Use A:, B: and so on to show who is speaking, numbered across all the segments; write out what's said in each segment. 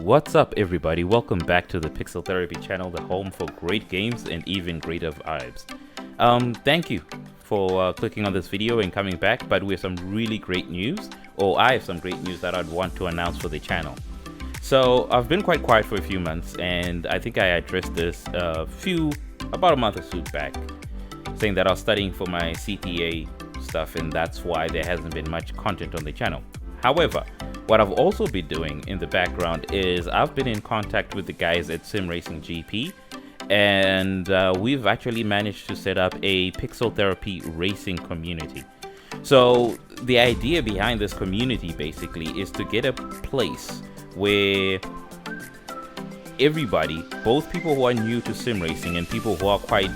A: What's up, everybody? Welcome back to the Pixel Therapy channel, the home for great games and even greater vibes. Thank you for clicking on this video and coming back, but we have some really great news, or I have some great news that I'd want to announce for the channel. So I've been quite quiet for a few months, and I think I addressed this about a month or so back, saying that I was studying for my CPA stuff, and that's why there hasn't been much content on the channel. However, what I've also been doing in the background is I've been in contact with the guys at Simracing.GP, and we've actually managed to set up a Pixel Therapy racing community. So the idea behind this community basically is to get a place where everybody, both people who are new to sim racing and people who are quite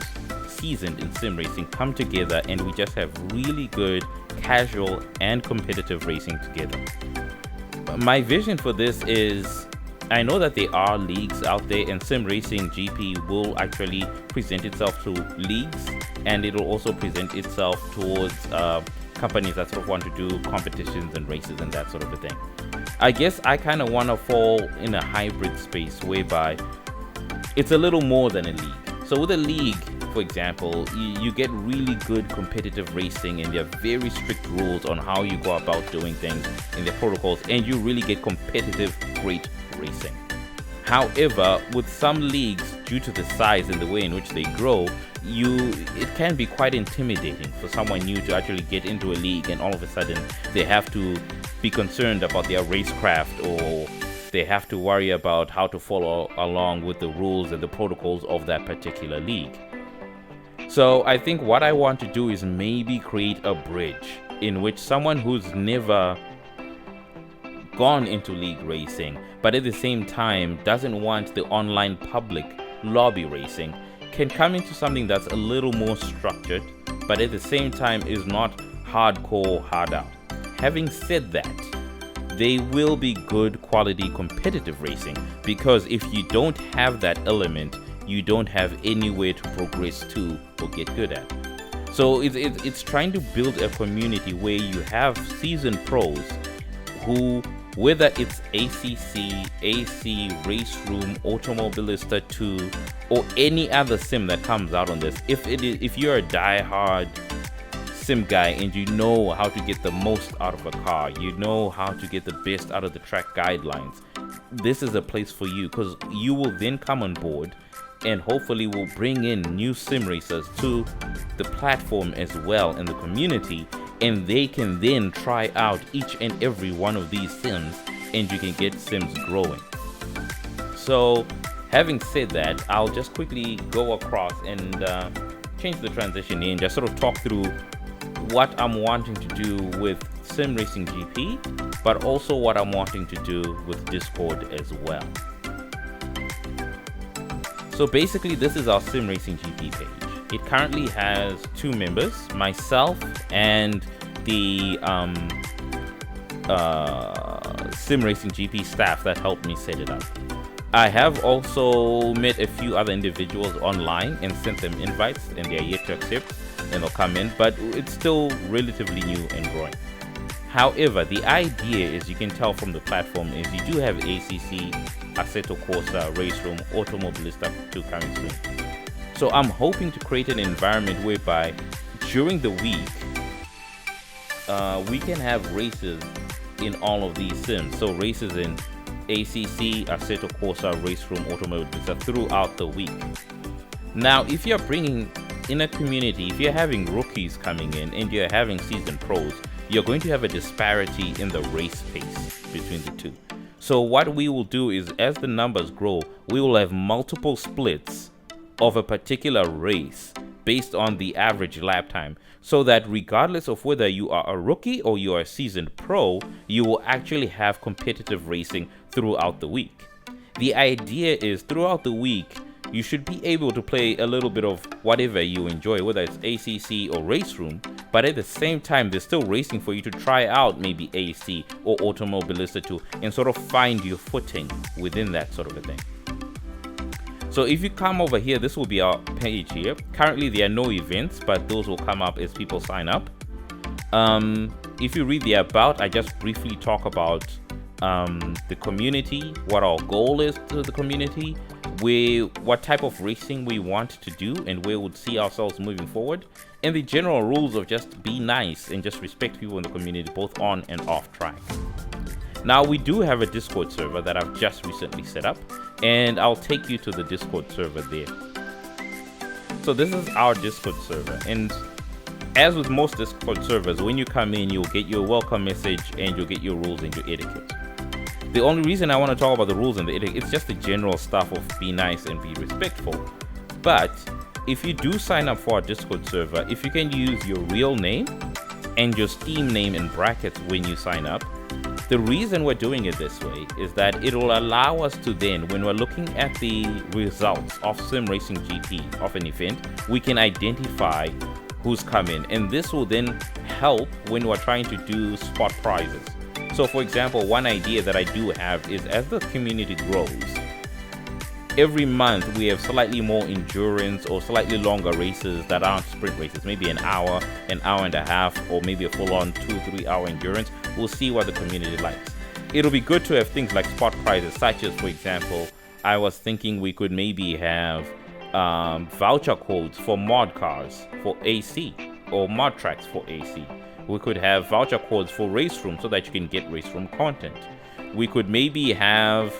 A: seasoned in sim racing, come together and we just have really good casual and competitive racing together. My vision for this is, I know that there are leagues out there, and Simracing.GP will actually present itself to leagues, and it will also present itself towards companies that sort of want to do competitions and races and that sort of a thing. I guess I kind of want to fall in a hybrid space whereby it's a little more than a league. So with a league, for example, you get really good competitive racing, and there are very strict rules on how you go about doing things in the protocols, and you really get competitive, great racing. However, with some leagues, due to the size and the way in which they grow, it can be quite intimidating for someone new to actually get into a league, and all of a sudden they have to be concerned about their racecraft, or they have to worry about how to follow along with the rules and the protocols of that particular league. So I think what I want to do is maybe create a bridge in which someone who's never gone into league racing, but at the same time doesn't want the online public lobby racing, can come into something that's a little more structured, but at the same time is not hardcore hard out. Having said that, they will be good quality competitive racing, because if you don't have that element, you don't have anywhere to progress to or get good at. So it's trying to build a community where you have seasoned pros who, whether it's ACC, AC, Race Room, Automobilista 2, or any other sim that comes out on this, if you're a die-hard sim guy and you know how to get the most out of a car, you know how to get the best out of the track guidelines, this is a place for you, because you will then come on board and hopefully will bring in new sim racers to the platform as well in the community, and they can then try out each and every one of these sims, and you can get sims growing. So having said that, I'll just quickly go across and change the transition in, just sort of talk through what I'm wanting to do with Simracing.GP, but also what I'm wanting to do with Discord as well. So basically, this is our Simracing.GP page. It currently has 2 members, myself and the Simracing.GP staff that helped me set it up. I have also met a few other individuals online and sent them invites, and they are yet to accept, and they'll come in, but it's still relatively new and growing. However, the idea, as you can tell from the platform, is you do have ACC, Assetto Corsa, Race Room, Automobilista 2 coming soon. So I'm hoping to create an environment whereby during the week we can have races in all of these sims. So races in ACC, Assetto Corsa, Race Room, Automobilista throughout the week. Now, if you're bringing in a community, if you're having rookies coming in and you're having seasoned pros, you're going to have a disparity in the race pace between the two. So what we will do is, as the numbers grow, we will have multiple splits of a particular race based on the average lap time, so that regardless of whether you are a rookie or you are a seasoned pro, you will actually have competitive racing throughout the week. The idea is, throughout the week, you should be able to play a little bit of whatever you enjoy, whether it's ACC or Race Room, but at the same time, there's still racing for you to try out, maybe AC or Automobilista 2, and sort of find your footing within that sort of a thing. So if you come over here, this will be our page here. Currently, there are no events, but those will come up as people sign up. If you read the about, I just briefly talk about the community, what our goal is to the community, what type of racing we want to do and where we would see ourselves moving forward, and the general rules of just be nice and just respect people in the community, both on and off track. Now, we do have a Discord server that I've just recently set up, and I'll take you to the Discord server there. So this is our Discord server, and as with most Discord servers, when you come in, you'll get your welcome message and you'll get your rules and your etiquette. The only reason I want to talk about the rules and the etiquette, it's just the general stuff of be nice and be respectful. But if you do sign up for our Discord server, if you can use your real name and your Steam name in brackets when you sign up, the reason we're doing it this way is that it will allow us to then, when we're looking at the results of Simracing.GP of an event, we can identify who's come in, and this will then help when we're trying to do spot prizes. So for example, one idea that I do have is, as the community grows, every month we have slightly more endurance or slightly longer races that aren't sprint races, maybe an hour and a half, or maybe a full-on 2-3 hour endurance. We'll see what the community likes. It'll be good to have things like spot prizes, such as, for example, I was thinking we could maybe have voucher codes for mod cars for AC, or mod tracks for AC. We could have voucher codes for race room so that you can get race room content. We could maybe have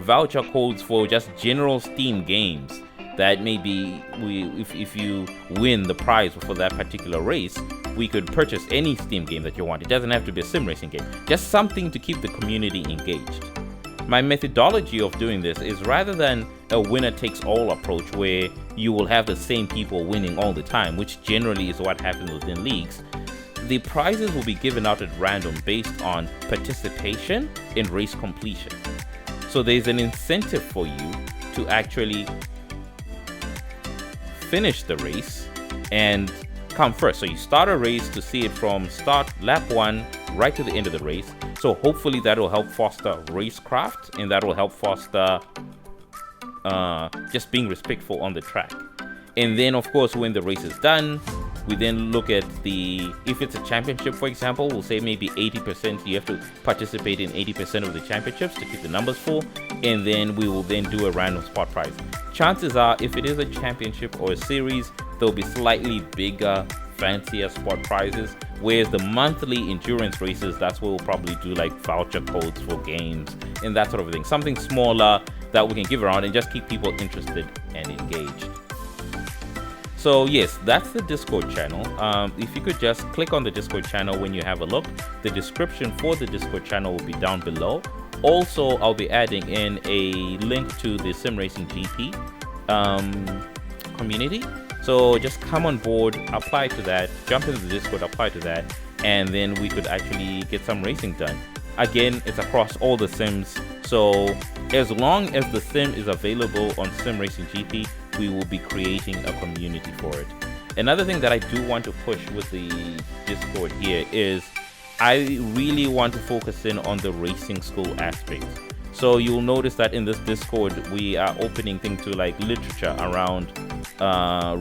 A: voucher codes for just general Steam games that maybe if you win the prize for that particular race, we could purchase any Steam game that you want. It doesn't have to be a sim racing game, just something to keep the community engaged. My methodology of doing this is, rather than a winner takes all approach where you will have the same people winning all the time, which generally is what happens within leagues, the prizes will be given out at random based on participation in race completion. So there's an incentive for you to actually finish the race and come first. So you start a race to see it from start lap 1 right to the end of the race. So hopefully that will help foster racecraft, and that will help foster just being respectful on the track. And then of course, when the race is done, we then look at if it's a championship, for example, we'll say maybe 80%, you have to participate in 80% of the championships to keep the numbers full, and then we will then do a random spot prize. Chances are, if it is a championship or a series, there'll be slightly bigger, fancier spot prizes, whereas the monthly endurance races, that's where we'll probably do like voucher codes for games and that sort of thing. Something smaller that we can give around and just keep people interested and engaged. So yes, that's the Discord channel. If you could just click on the Discord channel when you have a look, the description for the Discord channel will be down below. Also, I'll be adding in a link to the Simracing.GP community. So just come on board, apply to that, jump into the Discord, apply to that, and then we could actually get some racing done. Again, it's across all the sims, so as long as the sim is available on Simracing.GP, we will be creating a community for it. Another thing that I do want to push with the Discord here is I really want to focus in on the racing school aspect. So you'll notice that in this Discord, we are opening things to like literature around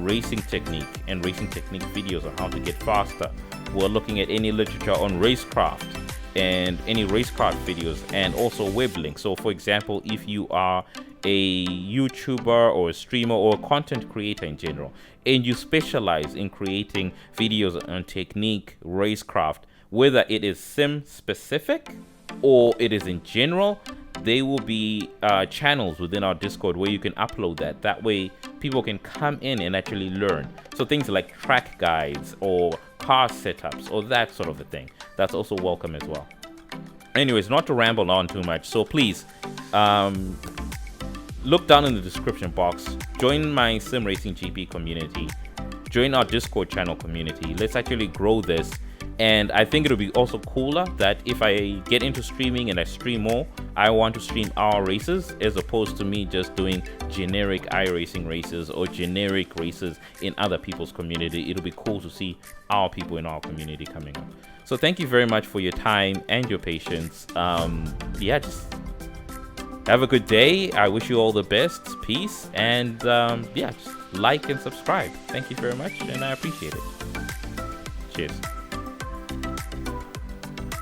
A: racing technique and racing technique videos on how to get faster. We're looking at any literature on racecraft and any racecraft videos, and also web links. So for example, if you are a YouTuber or a streamer or a content creator in general, and you specialize in creating videos on technique, racecraft, whether it is sim specific or it is in general, there will be channels within our Discord where you can upload that. That way people can come in and actually learn. So things like track guides or car setups or that sort of a thing, that's also welcome as well. Anyways, not to ramble on too much, so please look down in the description box, join my Simracing.GP community, join our Discord channel community. Let's actually grow this. And I think it'll be also cooler that if I get into streaming and I stream more, I want to stream our races as opposed to me just doing generic iRacing races or generic races in other people's community. It'll be cool to see our people in our community coming up. So thank you very much for your time and your patience. Yeah, just have a good day. I wish you all the best. Peace. And yeah, just like and subscribe. Thank you very much, and I appreciate it. Cheers.